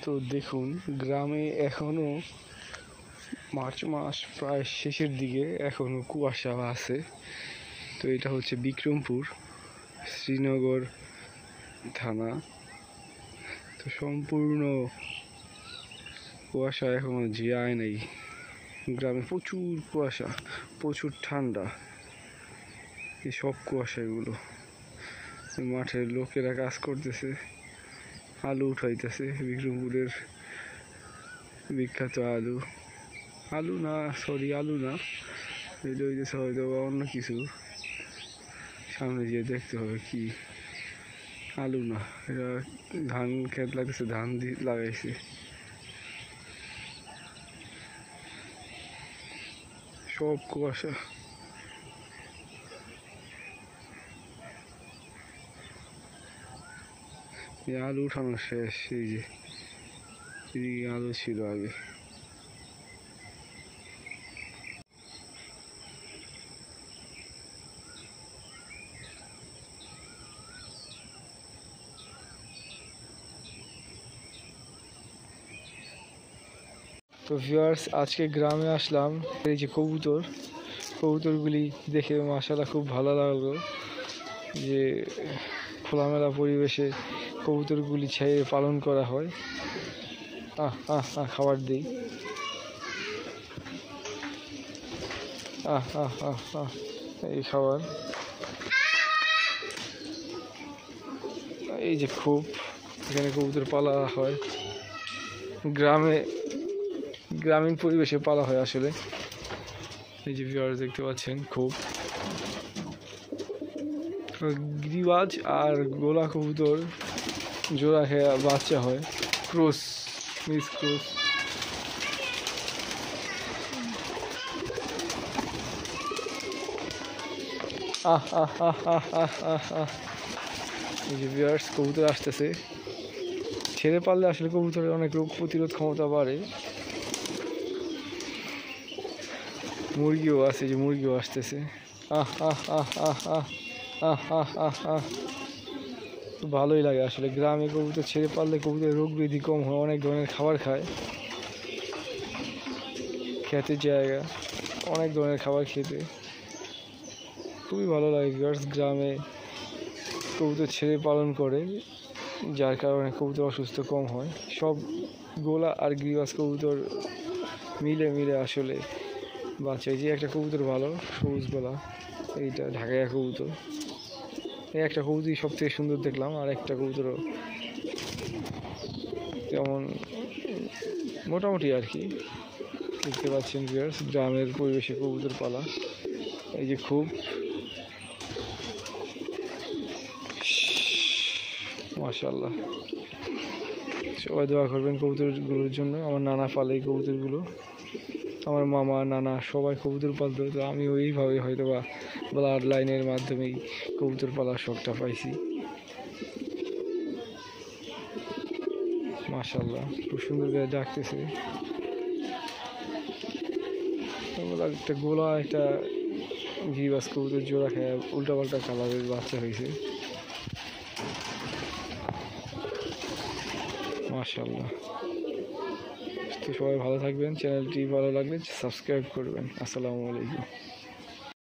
তো দেখুন গ্রামে এখনো মার্চ মাস প্রায় শেষের দিকে এখনো কুয়াশা আছে। তো এটা হচ্ছে বিক্রমপুর শ্রীনগর থানা। তো সম্পূর্ণ কুয়াশা এখনো যায় নাই। গ্রামে প্রচুর কুয়াশা, প্রচুর ঠান্ডা। এই সব কুয়াশা এগুলো। মাঠের লোকেরা কাজ করতেছে, আলু উঠাইতেছে। বিক্রমপুরের বিখ্যাত আলু, আলু না এটা হইতেছে হয়তো অন্য কিছু। সামনে গিয়ে দেখতে হবে কি আলু না, এটা ধান ক্ষেত লাগতেছে, ধান লাগাইছে। সব কুয়াশা। আলু উঠানো শেষ। এই যে এদিকে আলু ছিল আগে। তো ভিউয়ার্স, আজকে গ্রামে আসলাম। এই যে কবুতরগুলি দেখে মাশাআল্লাহ খুব ভালো লাগলো যে খোলামেলা পরিবেশে কবুতরগুলি ছেড়ে পালন করা হয়। খাবার দিই। এই খাবার। এই যে এখানে কবুতর পালা হয়। গ্রামীণ পরিবেশে পালা হয় আসলে। এই যে ভিউয়ার্স দেখতে পাচ্ছেন, গিরিবাজ আর গোলা কবুতর জোড়া খেয়ে বাচ্চা হয়। Miss cross. এই যে ভিউয়ার্স, কবুতর আসতেছে। ছেড়ে পারলে আসলে কবুতরের অনেক রোগ প্রতিরোধ ক্ষমতা বাড়ে। মুরগিও আছে, যে মুরগিও আসতেছে। ভালোই লাগে আসলে। গ্রামে কবুতর ছেড়ে পারলে কবুতরের রোগ ব্যাধি কম হয়, অনেক ধরনের খাবার খায়। খেতে জায়গা, অনেক ধরনের খাবার খেতে খুবই ভালো লাগে। গ্রামে কবুতর ছেড়ে পালন করে, যার কারণে কবুতর অসুস্থ কম হয়। সব গোলা আর গিরিবাজ কবুতর মিলে আসলে বাচ্চা। যে একটা কবুতর ভালো, সবুজ গোলা, এইটা ঢাকাইয়া কবুতর। এই একটা কবুতরই সব থেকে সুন্দর দেখলাম। আর একটা কবুতরও তেমন মোটামুটি আর কি। দেখতে পাচ্ছেন ভিউয়ার্স, গ্রামের পরিবেশে কবুতর পালা। এই যে মাশাআল্লাহ। সবাই দোয়া করবেন কবুতরগুলোর জন্য। আমার নানা পালে এই কবুতরগুলো, আমার মামা নানা সবাই কবুতর পালতো। তো আমি ওইভাবে হয়তো বা ব্লাড লাইনের মাধ্যমেই কবুতর পালার শখটা পাইছি। মাশাআল্লাহ, খুব সুন্দর করে ডাকতেছে। একটা গোলা একটা গিরিবাজ কবুতর জোড়া খায় উল্টাপাল্টা কালারের বাচ্চা হয়েছে। মাশাআল্লাহ। তো সবাই ভালো থাকবেন। চ্যানেলটি ভালো লাগলে সাবস্ক্রাইব করবেন। আসসালামু আলাইকুম।